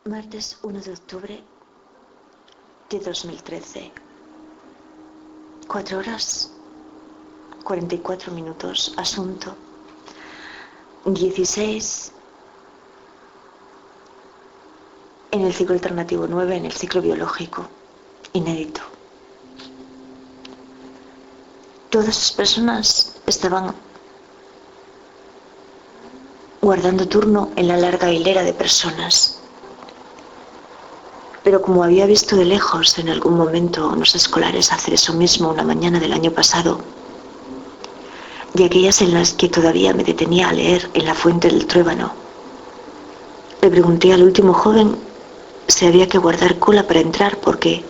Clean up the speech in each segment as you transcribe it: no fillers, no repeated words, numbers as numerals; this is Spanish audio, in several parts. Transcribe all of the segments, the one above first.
Martes 1 de octubre de 2013. 4 horas 44 minutos. Asunto 16 en el ciclo alternativo 9 en el ciclo biológico. Inédito. Todas las personas estaban guardando turno en la larga hilera de personas. Pero como había visto de lejos en algún momento a unos escolares hacer eso mismo una mañana del año pasado, y aquellas en las que todavía me detenía a leer en la fuente del Truébano, le pregunté al último joven si había que guardar cola para entrar porque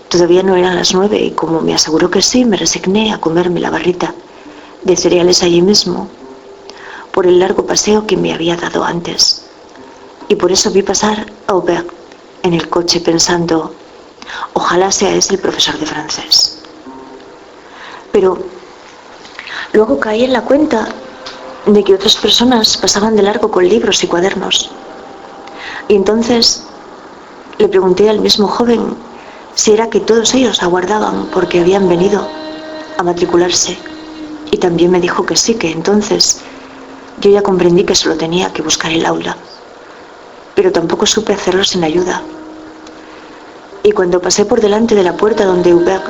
todavía no eran las 9 y como me aseguró que sí, me resigné a comerme la barrita de cereales allí mismo por el largo paseo que me había dado antes. Y por eso vi pasar a Aubert en el coche pensando, ojalá sea ese el profesor de francés. Pero luego caí en la cuenta de que otras personas pasaban de largo con libros y cuadernos. Y entonces le pregunté al mismo joven si era que todos ellos aguardaban porque habían venido a matricularse. Y también me dijo que sí, que entonces yo ya comprendí que solo tenía que buscar el aula. Pero tampoco supe hacerlo sin ayuda. Y cuando pasé por delante de la puerta donde Hubert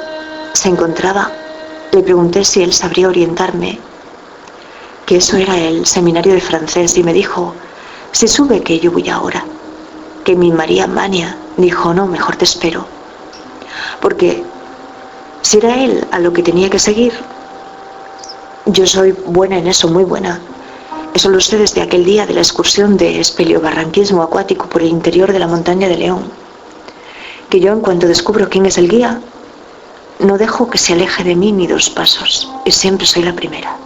se encontraba, le pregunté si él sabría orientarme, que eso era el seminario de francés, y me dijo, si sube que yo voy ahora, que mi María Mania dijo, no, mejor te espero, porque si era él a lo que tenía que seguir, yo soy buena en eso, muy buena. Eso lo sé desde aquel día de la excursión de espeleobarranquismo acuático por el interior de la montaña de León, que yo en cuanto descubro quién es el guía, no dejo que se aleje de mí ni 2 pasos, y siempre soy la primera.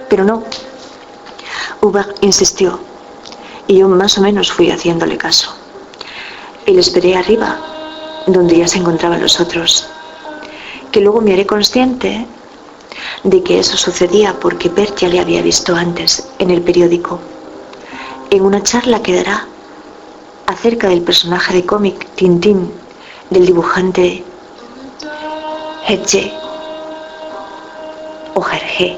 Pero no, Hubert insistió, y yo más o menos fui haciéndole caso. Y le esperé arriba, donde ya se encontraban los otros, que luego me haré consciente de que eso sucedía porque Bert ya le había visto antes en el periódico, en una charla que dará acerca del personaje de cómic Tintín del dibujante Hergé o Hergé,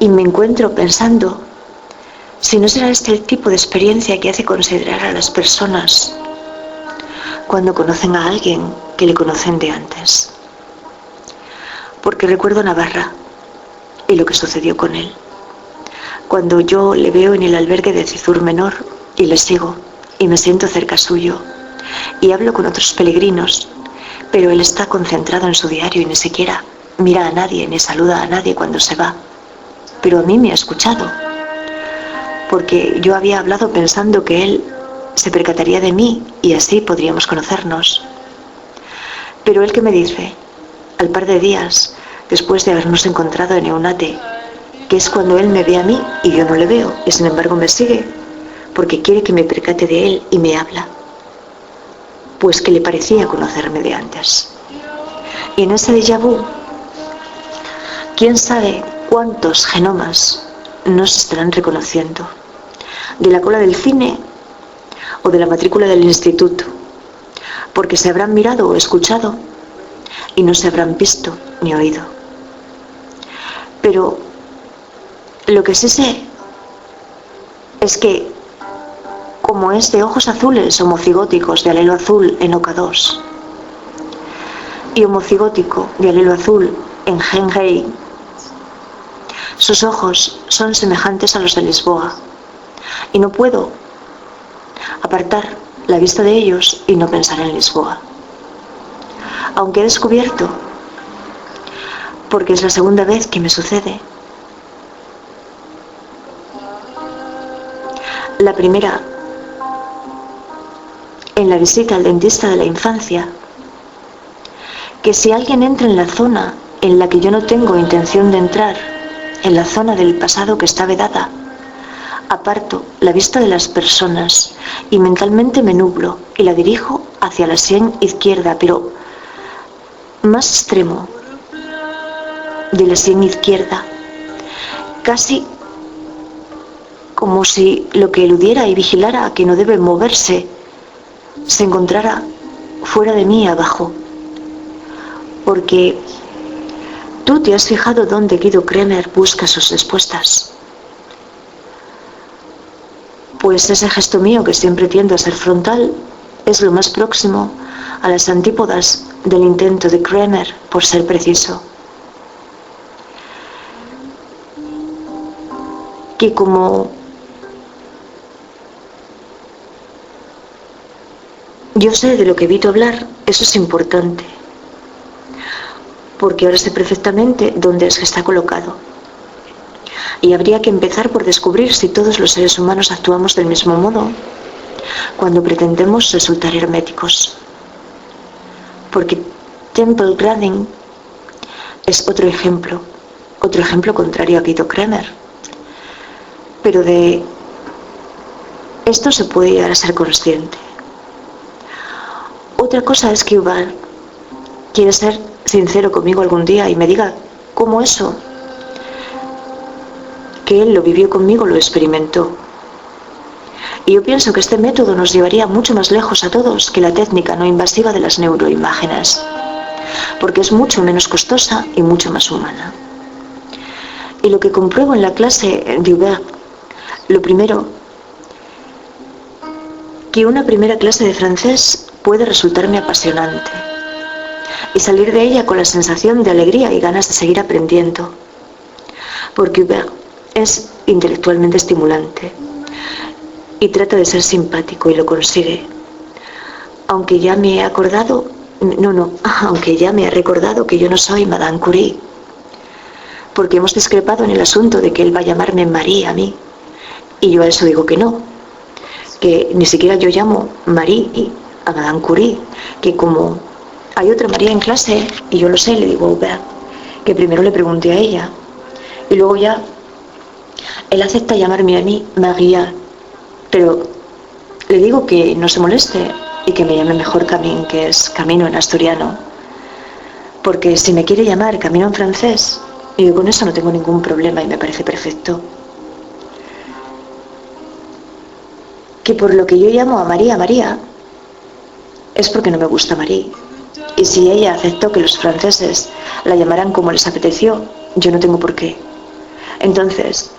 y me encuentro pensando si no será este el tipo de experiencia que hace considerar a las personas cuando conocen a alguien que le conocen de antes. Porque recuerdo Navarra y lo que sucedió con él. Cuando yo le veo en el albergue de Cizur Menor y le sigo y me siento cerca suyo y hablo con otros peregrinos, pero él está concentrado en su diario y ni siquiera mira a nadie ni saluda a nadie cuando se va. Pero a mí me ha escuchado, porque yo había hablado pensando que él se percataría de mí y así podríamos conocernos. Pero él que me dice, al par de días, después de habernos encontrado en Eunate, que es cuando él me ve a mí y yo no le veo, y sin embargo me sigue, porque quiere que me percate de él y me habla, pues que le parecía conocerme de antes. Y en ese déjà vu, quién sabe cuántos genomas nos estarán reconociendo, de la cola del cine o de la matrícula del instituto, porque se habrán mirado o escuchado y no se habrán visto ni oído. Pero lo que sí sé es que, como es de ojos azules homocigóticos de alelo azul en OK2 y homocigótico de alelo azul en Henry, sus ojos son semejantes a los de Lisboa y no puedo apartar la vista de ellos y no pensar en Lisboa. Aunque he descubierto, porque es la segunda vez que me sucede, la primera en la visita al dentista de la infancia, que si alguien entra en la zona en la que yo no tengo intención de entrar, en la zona del pasado que está vedada, aparto la vista de las personas y mentalmente me nublo y la dirijo hacia la sien izquierda, pero más extremo de la sien izquierda, casi como si lo que eludiera y vigilara que no debe moverse se encontrara fuera de mí abajo. Porque tú te has fijado dónde Guido Kremer busca sus respuestas. Pues ese gesto mío, que siempre tiende a ser frontal, es lo más próximo a las antípodas del intento de Kremer, por ser preciso. Que como yo sé de lo que evito hablar, eso es importante, porque ahora sé perfectamente dónde es que está colocado. Y habría que empezar por descubrir si todos los seres humanos actuamos del mismo modo cuando pretendemos resultar herméticos. Porque Temple Grandin es otro ejemplo contrario a Guido Kremer. Pero de esto se puede llegar a ser consciente. Otra cosa es que Yuval quiere ser sincero conmigo algún día y me diga cómo eso que él lo vivió conmigo lo experimentó. Y yo pienso que este método nos llevaría mucho más lejos a todos que la técnica no invasiva de las neuroimágenes, porque es mucho menos costosa y mucho más humana. Y lo que compruebo en la clase de Hubert, lo primero, que una primera clase de francés puede resultarme apasionante y salir de ella con la sensación de alegría y ganas de seguir aprendiendo, porque Hubert es intelectualmente estimulante y trata de ser simpático y lo consigue, aunque ya me ha recordado que yo no soy Madame Curie, porque hemos discrepado en el asunto de que él va a llamarme Marie a mí, y yo a eso digo que no, que ni siquiera yo llamo Marie a Madame Curie, que como hay otra María en clase, y yo lo sé, le digo a Hubert, que primero le pregunté a ella, y luego ya él acepta llamarme a mí María, pero le digo que no se moleste y que me llame mejor Camín, que es camino en asturiano, porque si me quiere llamar camino en francés, yo con eso no tengo ningún problema y me parece perfecto. Que por lo que yo llamo a María María es porque no me gusta Marie, y si ella aceptó que los franceses la llamaran como les apeteció, yo no tengo por qué. Entonces,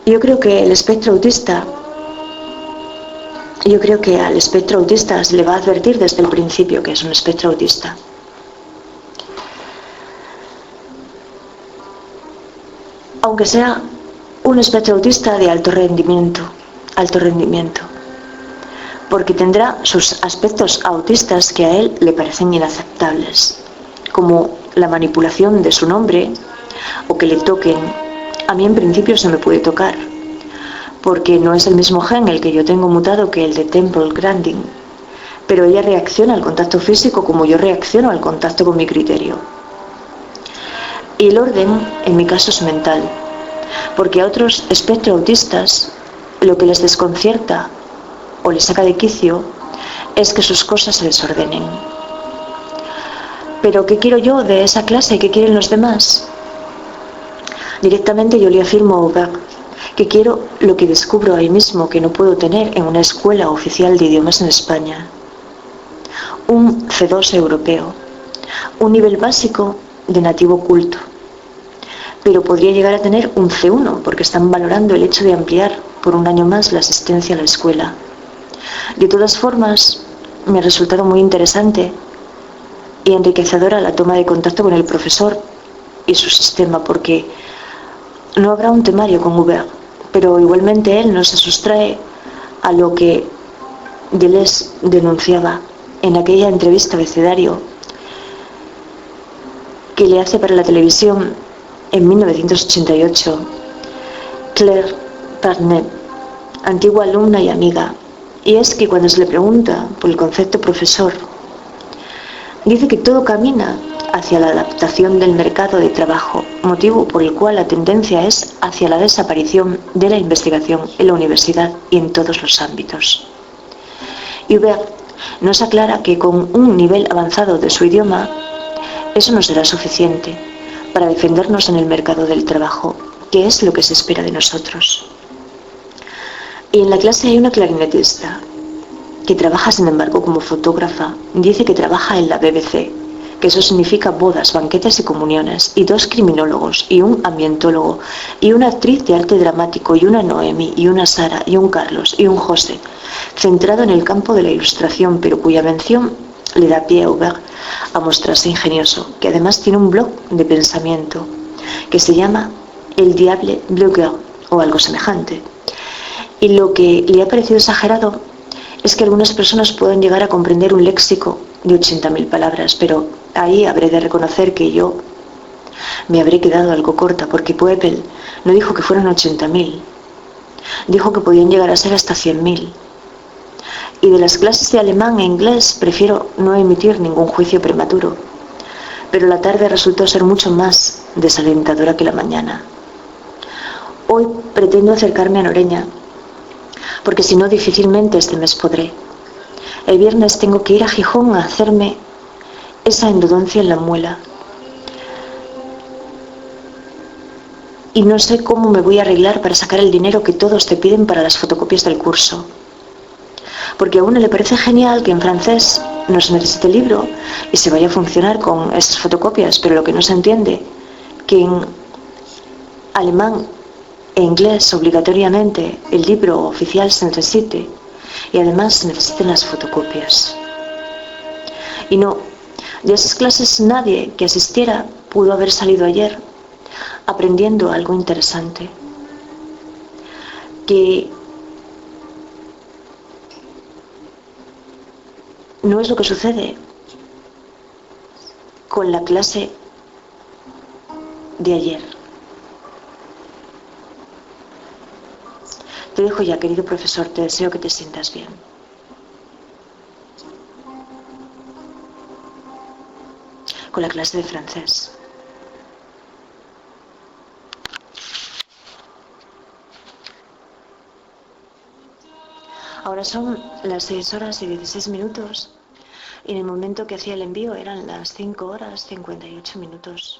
yo creo que al espectro autista se le va a advertir desde el principio que es un espectro autista. Aunque sea un espectro autista de alto rendimiento, porque tendrá sus aspectos autistas que a él le parecen inaceptables, como la manipulación de su nombre o que le toquen. A mí en principio se me puede tocar, porque no es el mismo gen el que yo tengo mutado que el de Temple Grandin, pero ella reacciona al contacto físico como yo reacciono al contacto con mi criterio. Y el orden, en mi caso, es mental, porque a otros espectroautistas lo que les desconcierta o les saca de quicio es que sus cosas se desordenen. Pero ¿qué quiero yo de esa clase? ¿Qué quieren los demás? Directamente yo le afirmo a Hubert que quiero lo que descubro ahí mismo que no puedo tener en una escuela oficial de idiomas en España. Un C2 europeo, un nivel básico de nativo culto. Pero podría llegar a tener un C1 porque están valorando el hecho de ampliar por un año más la asistencia a la escuela. De todas formas, me ha resultado muy interesante y enriquecedora la toma de contacto con el profesor y su sistema, porque no habrá un temario con Hubert, pero igualmente él no se sustrae a lo que Deleuze denunciaba en aquella entrevista abecedario que le hace para la televisión en 1988 Claire Parnet, antigua alumna y amiga, y es que cuando se le pregunta por el concepto profesor, dice que todo camina hacia la adaptación del mercado de trabajo, motivo por el cual la tendencia es hacia la desaparición de la investigación en la universidad y en todos los ámbitos. Y Hubert nos aclara que con un nivel avanzado de su idioma, eso no será suficiente para defendernos en el mercado del trabajo, qué es lo que se espera de nosotros. Y en la clase hay una clarinetista que trabaja, sin embargo, como fotógrafa. Dice que trabaja en la BBC, que eso significa bodas, banquetes y comuniones, y 2 criminólogos, y un ambientólogo, y una actriz de arte dramático, y una Noemi, y una Sara, y un Carlos, y un José, centrado en el campo de la ilustración, pero cuya mención le da pie a Aubert a mostrarse ingenioso, que además tiene un blog de pensamiento que se llama El Diable Blogger o algo semejante. Y lo que le ha parecido exagerado es que algunas personas puedan llegar a comprender un léxico de 80.000 palabras, pero ahí habré de reconocer que yo me habré quedado algo corta, porque Poepel no dijo que fueran 80.000, dijo que podían llegar a ser hasta 100.000. Y de las clases de alemán e inglés prefiero no emitir ningún juicio prematuro, pero la tarde resultó ser mucho más desalentadora que la mañana. Hoy pretendo acercarme a Noreña, porque si no difícilmente este mes podré. El viernes tengo que ir a Gijón a hacerme esa endodoncia en la muela. Y no sé cómo me voy a arreglar para sacar el dinero que todos te piden para las fotocopias del curso. Porque a uno le parece genial que en francés no se necesite el libro y se vaya a funcionar con esas fotocopias, pero lo que no se entiende, que en alemán e inglés obligatoriamente el libro oficial se necesite y además se necesiten las fotocopias. Y no, de esas clases nadie que asistiera pudo haber salido ayer aprendiendo algo interesante, que no es lo que sucede con la clase de ayer. Te dejo ya, querido profesor, te deseo que te sientas bien. Con la clase de francés. Ahora son las 6:16 y en el momento que hacía el envío eran las 5:58.